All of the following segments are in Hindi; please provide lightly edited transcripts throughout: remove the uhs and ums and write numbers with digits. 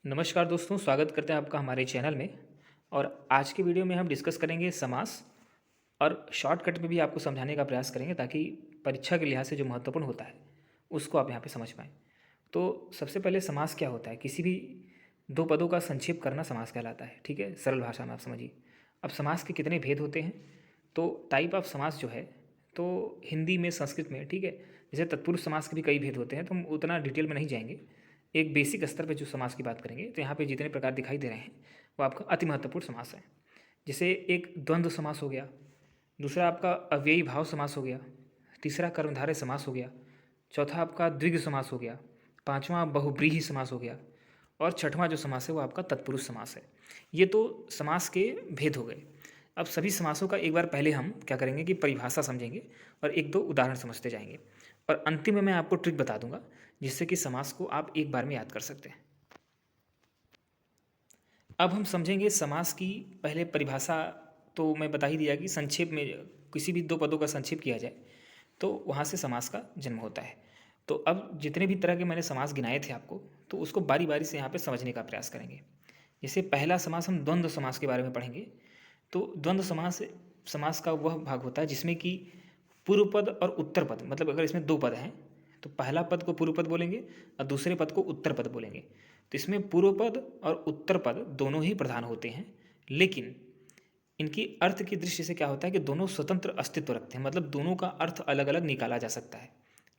नमस्कार दोस्तों, स्वागत करते हैं आपका हमारे चैनल में। और आज की वीडियो में हम डिस्कस करेंगे समास और शॉर्टकट में भी आपको समझाने का प्रयास करेंगे ताकि परीक्षा के लिहाज से जो महत्वपूर्ण होता है उसको आप यहाँ पे समझ पाएँ। तो सबसे पहले समास क्या होता है? किसी भी दो पदों का संक्षेप करना समास कहलाता है। ठीक है, सरल भाषा में आप समझिए। अब समास के कितने भेद होते हैं? तो टाइप ऑफ समास जो है, तो हिंदी में, संस्कृत में, ठीक है, जैसे तत्पुरुष समास के भी कई भेद होते हैं, तो हम उतना डिटेल में नहीं जाएंगे। एक बेसिक स्तर पे जो समास की बात करेंगे, तो यहाँ पे जितने प्रकार दिखाई दे रहे हैं वो आपका अति महत्वपूर्ण समास है। जैसे एक द्वंद्व समास हो गया, दूसरा आपका अव्ययी भाव समास हो गया, तीसरा कर्मधारय समास हो गया, चौथा आपका द्विग समास हो गया, पांचवा बहुव्रीहि समास हो गया, और छठवां जो समास है वो आपका तत्पुरुष समास है। ये तो समास के भेद हो गए। अब सभी समासों का एक बार पहले हम क्या करेंगे कि परिभाषा समझेंगे और एक दो उदाहरण समझते जाएंगे, और अंतिम में मैं आपको ट्रिक बता दूंगा जिससे कि समास को आप एक बार में याद कर सकते हैं। अब हम समझेंगे समास की पहले परिभाषा। तो मैं बता ही दिया कि संक्षेप में किसी भी दो पदों का संक्षेप किया जाए तो वहाँ से समास का जन्म होता है। तो अब जितने भी तरह के मैंने समास गिनाए थे आपको, तो उसको बारी बारी से यहाँ पे समझने का प्रयास करेंगे। जैसे पहला समास हम द्वंद्व समास के बारे में पढ़ेंगे। तो द्वंद्व समास समास का वह भाग होता है जिसमें कि पूर्व पद और उत्तर पद, मतलब अगर इसमें दो पद हैं तो पहला पद को पूर्व पद बोलेंगे और दूसरे पद को उत्तर पद बोलेंगे। तो इसमें पूर्व पद और उत्तर पद दोनों ही प्रधान होते हैं, लेकिन इनकी अर्थ की दृष्टि से क्या होता है कि दोनों स्वतंत्र अस्तित्व रखते हैं, मतलब दोनों का अर्थ अलग अलग निकाला जा सकता है।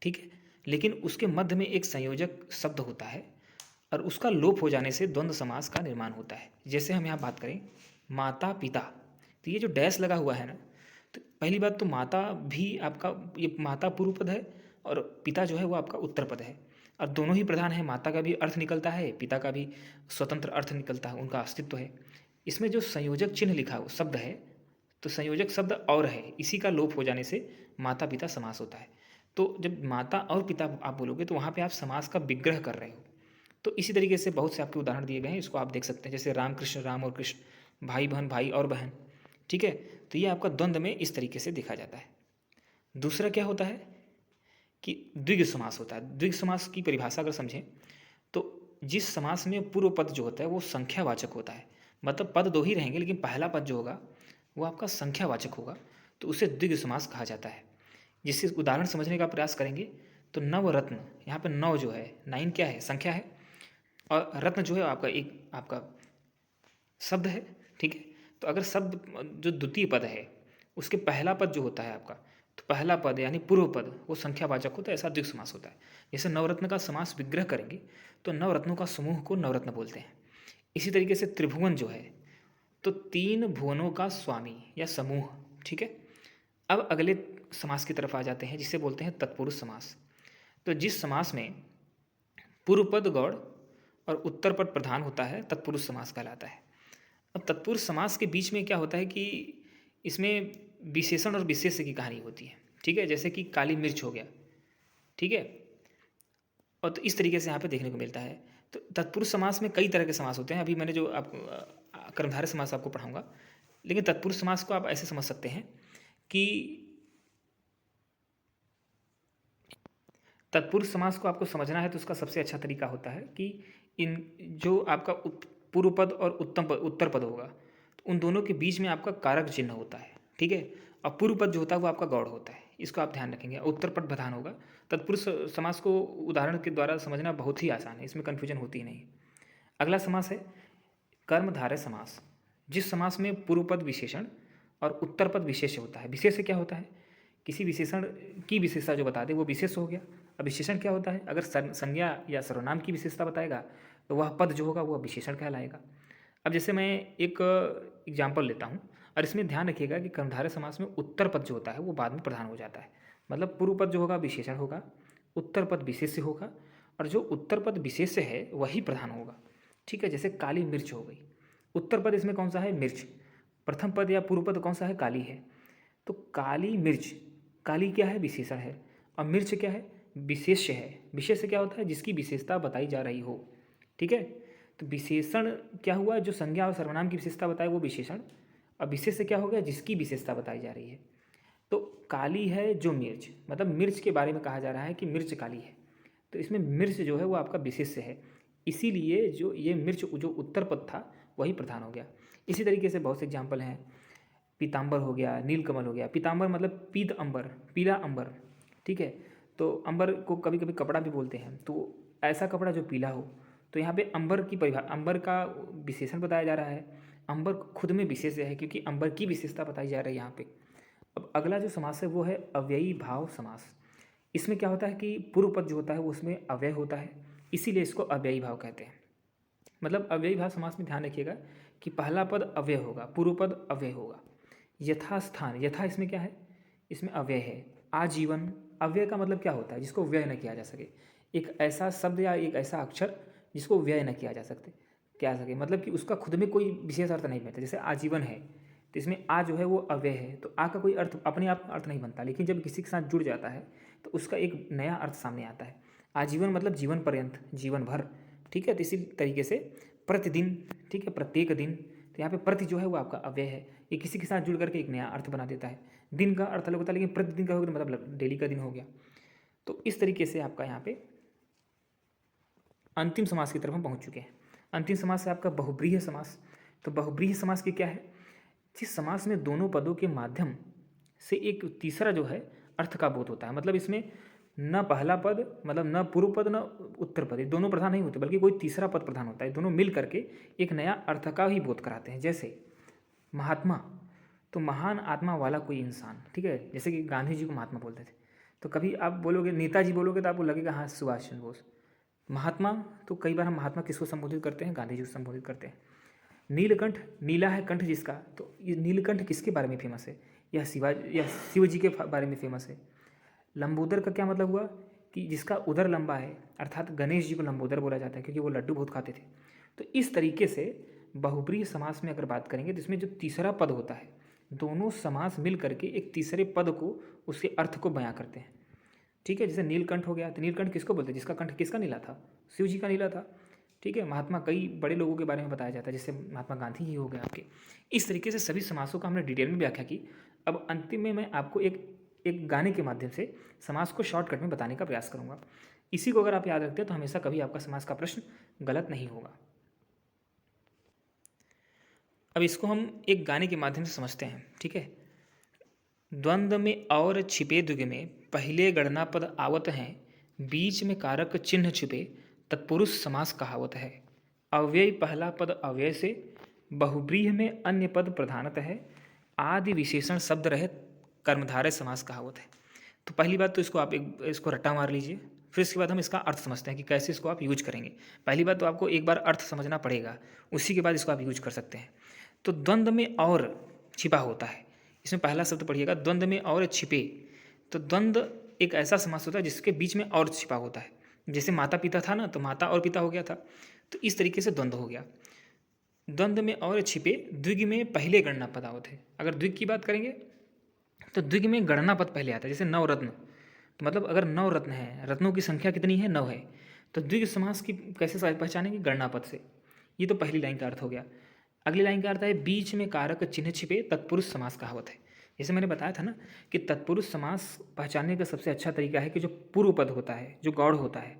ठीक है, लेकिन उसके मध्य में एक संयोजक शब्द होता है और उसका लोप हो जाने से द्वंद्व समास का निर्माण होता है। जैसे हम यहाँ बात करें माता पिता, तो ये जो डैश लगा हुआ है ना, तो पहली बात तो माता भी आपका, ये माता पूर्व पद है और पिता जो है वो आपका उत्तर पद है, और दोनों ही प्रधान है। माता का भी अर्थ निकलता है, पिता का भी स्वतंत्र अर्थ निकलता है, उनका अस्तित्व है। इसमें जो संयोजक चिन्ह लिखा हो शब्द है, तो संयोजक शब्द और है, इसी का लोप हो जाने से माता पिता समास होता है। तो जब माता और पिता आप बोलोगे तो वहाँ पे आप समास का विग्रह कर रहे हो। तो इसी तरीके से बहुत से आपके उदाहरण दिए गए हैं, इसको आप देख सकते हैं। जैसे राम कृष्ण, राम और कृष्ण, भाई बहन, भाई और बहन। ठीक है, तो ये आपका द्वंद्व में इस तरीके से देखा जाता है। दूसरा क्या होता है कि द्विग समास होता है। द्विग समास की परिभाषा अगर समझें तो जिस समास में पूर्व पद जो होता है वो संख्यावाचक होता है, मतलब पद दो ही रहेंगे लेकिन पहला पद जो होगा वो आपका संख्यावाचक होगा, तो उसे द्विग समास कहा जाता है। जिससे उदाहरण समझने का प्रयास करेंगे तो नवरत्न, यहाँ पर नव जो है, नाइन क्या है, संख्या है, और रत्न जो है आपका एक आपका शब्द है। ठीक है, तो अगर शब्द जो द्वितीय पद है उसके पहला पद जो होता है आपका, तो पहला पद यानी पूर्व पद वो संख्यावाचक होता है, ऐसा द्विग समास होता है। जैसे नवरत्न का समास विग्रह करेंगे तो नवरत्नों का समूह को नवरत्न बोलते हैं। इसी तरीके से त्रिभुवन जो है, तो तीन भुवनों का स्वामी या समूह। ठीक है, अब अगले समास की तरफ आ जाते हैं जिसे बोलते हैं तत्पुरुष समास। तो जिस समास में पूर्व पद गौड़ और उत्तर पद प्रधान होता है, तत्पुरुष समास कहलाता है। अब तत्पुरुष समास के बीच में क्या होता है कि इसमें विशेषण और विशेष्य की कहानी होती है। ठीक है, जैसे कि काली मिर्च हो गया। ठीक है, और तो इस तरीके से यहाँ पे देखने को मिलता है। तो तत्पुरुष समास में कई तरह के समास होते हैं। अभी मैंने जो आपको कर्मधारय समास आपको पढ़ाऊंगा, लेकिन तत्पुरुष समास को आप ऐसे समझ सकते हैं कि तत्पुरुष समास को आपको समझना है तो उसका सबसे अच्छा तरीका होता है कि इन जो आपका पूर्व पद और उत्तम पद, उत्तर पद होगा, तो उन दोनों के बीच में आपका कारक चिन्ह होता है। ठीक है, और पूर्व पद जो होता है वो आपका गौड़ होता है, इसको आप ध्यान रखेंगे। उत्तर पद प्रधान होगा। तत्पुरुष समास को उदाहरण के द्वारा समझना बहुत ही आसान है, इसमें कन्फ्यूजन होती ही नहीं। अगला समास है कर्मधारय समास। जिस समास में पूर्व पद विशेषण और उत्तर पद विशेष होता है। विशेष क्या होता है, किसी विशेषण की विशेषता जो बता दे वो विशेष हो गया। अब विशेषण क्या होता है, अगर संज्ञा या सर्वनाम की विशेषता बताएगा तो वह पद जो होगा वह विशेषण कहलाएगा। अब जैसे मैं एक एग्जाम्पल लेता हूँ, और इसमें ध्यान रखिएगा कि कर्मधारय समास में उत्तर पद जो होता है वो बाद में प्रधान हो जाता है। मतलब पूर्व पद जो होगा विशेषण होगा, उत्तर पद विशेष्य होगा, और जो उत्तर पद विशेष्य है वही प्रधान होगा। ठीक है, जैसे काली मिर्च हो गई, उत्तर पद इसमें कौन सा है, मिर्च। प्रथम पद या पूर्व पद कौन सा है, काली है। तो काली मिर्च, काली क्या है, विशेषण है, और मिर्च क्या है, विशेष्य है। विशेष्य क्या होता है, जिसकी विशेषता बताई जा रही हो। ठीक है, तो विशेषण क्या हुआ, जो संज्ञा और सर्वनाम की विशेषता बताए वो विशेषण, और विशेष्य क्या हो गया, जिसकी विशेषता बताई जा रही है। तो काली है जो मिर्च, मतलब मिर्च के बारे में कहा जा रहा है कि मिर्च काली है, तो इसमें मिर्च जो है वो आपका विशेष्य है। इसीलिए जो ये मिर्च जो उत्तर पद था वही प्रधान हो गया। इसी तरीके से बहुत से एग्जाम्पल हैं। पीताम्बर हो गया, नीलकमल हो गया। पीताम्बर मतलब पीत अंबर, पीला अंबर, ठीक है। तो अंबर को कभी कभी कपड़ा भी बोलते हैं, तो ऐसा कपड़ा जो पीला हो। तो यहाँ पे अंबर की अंबर का विशेषण बताया जा रहा है। अंबर खुद में विशेष है क्योंकि अंबर की विशेषता बताई जा रही है यहाँ पे। अब अगला जो समास है वो है अव्ययी भाव समास। इसमें क्या होता है कि पूर्व पद जो होता है वो उसमें अव्यय होता है, इसीलिए इसको अव्ययी भाव कहते हैं। मतलब अव्ययी भाव समास में ध्यान रखिएगा कि पहला पद अव्यय होगा, पूर्व पद अव्यय होगा। यथास्थान, यथा इसमें क्या है, इसमें अव्यय है। आजीवन, अव्यय का मतलब क्या होता है, जिसको व्यय न किया जा सके। एक ऐसा शब्द या एक ऐसा अक्षर जिसको व्यय न किया जा सके, मतलब कि उसका खुद में कोई विशेष अर्थ नहीं बनता। जैसे आजीवन है तो इसमें आ जो है वो अव्यय है, तो आ का कोई अर्थ अपने आप अर्थ नहीं बनता, लेकिन जब किसी के साथ जुड़ जाता है तो उसका एक नया अर्थ सामने आता है। आजीवन मतलब जीवन पर्यंत, जीवन भर, ठीक है। तो इसी तरीके से प्रतिदिन, ठीक है, प्रत्येक दिन। तो यहाँ पे प्रति जो है वो आपका अव्यय है, ये किसी के साथ जुड़ करके एक नया अर्थ बना देता है। दिन का अर्थ अलग होता है, लेकिन प्रतिदिन का होगा मतलब डेली का दिन हो गया। तो इस तरीके से आपका यहाँ पे अंतिम समास की तरफ हम पहुँच चुके हैं। अंतिम समास है आपका बहुब्रीहि समास। तो बहुब्रीहि समास की क्या है, जिस समास में दोनों पदों के माध्यम से एक तीसरा जो है अर्थ का बोध होता है। मतलब इसमें न पहला पद, मतलब न पूर्व पद न उत्तर पद, ये दोनों प्रधान नहीं होते, बल्कि कोई तीसरा पद प्रधान होता है। दोनों मिल करके एक नया अर्थ का ही बोध कराते हैं। जैसे महात्मा, तो महान आत्मा वाला कोई इंसान, ठीक है। जैसे कि गांधी जी को महात्मा बोलते थे, तो कभी आप बोलोगे नेताजी बोलोगे तो आपको लगेगा हाँ सुभाष चंद्र बोस। महात्मा, तो कई बार हम महात्मा किसको संबोधित करते हैं, गांधी जी को संबोधित करते हैं। नीलकंठ, नीला है कंठ जिसका, तो ये नीलकंठ किसके बारे में फेमस है, यह शिव जी के बारे में फेमस है। लंबोदर का क्या मतलब हुआ कि जिसका उदर लंबा है, अर्थात गणेश जी को लंबोदर बोला जाता है क्योंकि वो लड्डू बहुत खाते थे। तो इस तरीके से बहुब्रीहि समास में अगर बात करेंगे तो इसमें जो तीसरा पद होता है, दोनों समास मिल करके एक तीसरे पद को, उसके अर्थ को बयां करते हैं, ठीक है। जैसे नीलकंठ हो गया, तो नीलकंठ किसको बोलते हैं, जिसका कंठ किसका नीला था, शिव जी का नीला था, ठीक है। महात्मा कई बड़े लोगों के बारे में बताया जाता है, जैसे महात्मा गांधी ही हो गए आपके। इस तरीके से सभी समासों का हमने डिटेल में व्याख्या की। अब अंतिम में मैं आपको एक गाने के माध्यम से समास को शॉर्टकट में बताने का प्रयास करूंगा। इसी को अगर आप याद रखते हैं तो हमेशा कभी आपका समास का प्रश्न गलत नहीं होगा। अब इसको हम एक गाने के माध्यम से समझते हैं, ठीक है। द्वंद्व में और छिपे द्विग में पहले गणना पद आवत हैं, बीच में कारक चिन्ह छिपे तत्पुरुष समास कहावत है। अव्यय पहला पद अव्यय से, बहुब्रीहि में अन्य पद प्रधानत है, आदि विशेषण शब्द रहे कर्मधारय समास कहावत है। तो पहली बात तो इसको रट्टा मार लीजिए, फिर इसके बाद हम इसका अर्थ समझते हैं कि कैसे इसको आप यूज करेंगे। पहली बात तो आपको एक बार अर्थ समझना पड़ेगा, उसी के बाद इसको आप यूज कर सकते हैं। तो द्वंद्व में और छिपा होता है, इसमें पहला शब्द पढ़िएगा, द्वंद्व में और छिपे। तो द्वंद्व एक ऐसा समास होता है जिसके बीच में और छिपा होता है। जैसे माता पिता था ना, तो माता और पिता हो गया था, तो इस तरीके से द्वंद्व हो गया। द्वंद्व में और छिपे द्विग में पहले गणना पद आवत है। अगर द्विग की बात करेंगे तो द्विग में गणना पद पहले आता है। जैसे नवरत्न, तो मतलब अगर 9 रत्न है, रत्नों की संख्या कितनी है, 9 है, तो द्विग समास की कैसे पहचानेंगे, गणना पद से। ये तो पहली लाइन का अर्थ हो गया। अगली लाइन का अर्थ है बीच में कारक चिन्ह छिपे तत्पुरुष समास कहावत है। जैसे मैंने बताया था ना कि तत्पुरुष समास पहचानने का सबसे अच्छा तरीका है कि जो पूर्व पद होता है, जो गौड़ होता है,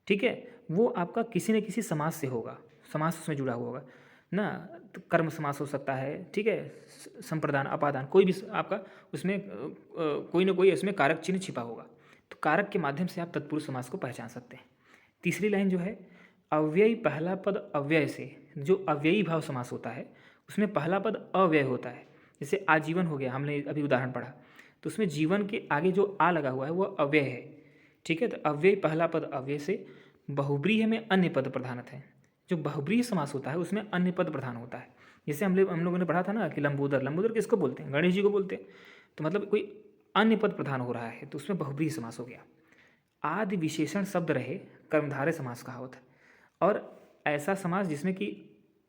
ठीक है, वो आपका किसी न किसी समास से होगा, समास उसमें जुड़ा हुआ होगा ना। तो कर्म समास हो सकता है, ठीक है, संप्रदान अपादान, कोई भी आपका उसमें कोई ना कोई उसमें कारक चिन्ह छिपा होगा। तो कारक के माध्यम से आप तत्पुरुष समास को पहचान सकते हैं। तीसरी लाइन जो है, अव्ययी पहला पद अव्यय से, जो अव्ययी भाव समास होता है उसमें पहला पद अव्यय होता है। जैसे आजीवन हो गया, हमने अभी उदाहरण पढ़ा, तो उसमें जीवन के आगे जो आ लगा हुआ है वो अव्यय है, ठीक है। तो अव्यय पहला पद अव्यय से, बहुब्रीहि में अन्य पद प्रधानत है। जो बहुब्रीहि समास होता है उसमें अन्य पद प्रधान होता है। जैसे हम लोगों ने पढ़ा था ना कि लंबोदर, लंबोदर किसको बोलते हैं, गणेश जी को बोलते हैं। तो मतलब कोई अन्य पद प्रधान हो रहा है तो उसमें बहुब्रीहि समास हो गया। आदि विशेषण शब्द रहे कर्मधारय समास कहावत है। और ऐसा समास जिसमें कि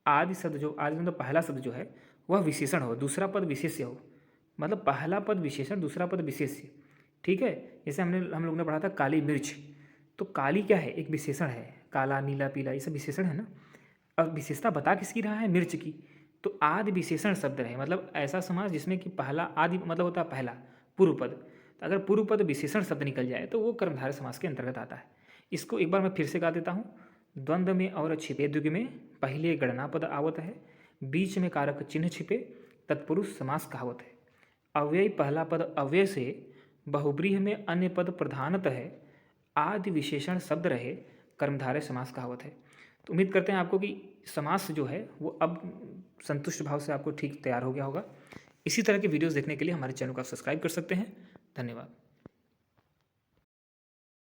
आदि शब्द, जो आदि मतलब पहला शब्द जो है वह विशेषण हो, दूसरा पद विशेष्य हो। मतलब पहला पद विशेषण, दूसरा पद विशेष्य, ठीक है। जैसे हम लोग ने पढ़ा था काली मिर्च, तो काली क्या है, एक विशेषण है, काला नीला पीला ये सब विशेषण है ना। अब विशेषता बता किसकी रहा है, मिर्च की। तो आदि विशेषण शब्द रहे, मतलब ऐसा समास जिसमें कि पहला आदि मतलब होता है पहला पूर्व पद, तो अगर पूर्व पद विशेषण शब्द निकल जाए तो वो कर्मधारय समास के अंतर्गत आता है। इसको एक बार मैं फिर से गा देता हूँ, द्वंद्व में और छिपे द्विग में पहले गणना पद आवत है, बीच में कारक चिन्ह छिपे तत्पुरुष समास कहावत है। अव्यय पहला पद अव्यय से बहुब्रीहि में अन्य पद प्रधानतः है, आदि विशेषण शब्द रहे कर्मधारय समास कहावत है। तो उम्मीद करते हैं आपको कि समास जो है वो अब संतुष्ट भाव से आपको ठीक तैयार हो गया होगा। इसी तरह के वीडियोस देखने के लिए हमारे चैनल को आप सब्सक्राइब कर सकते हैं। धन्यवाद।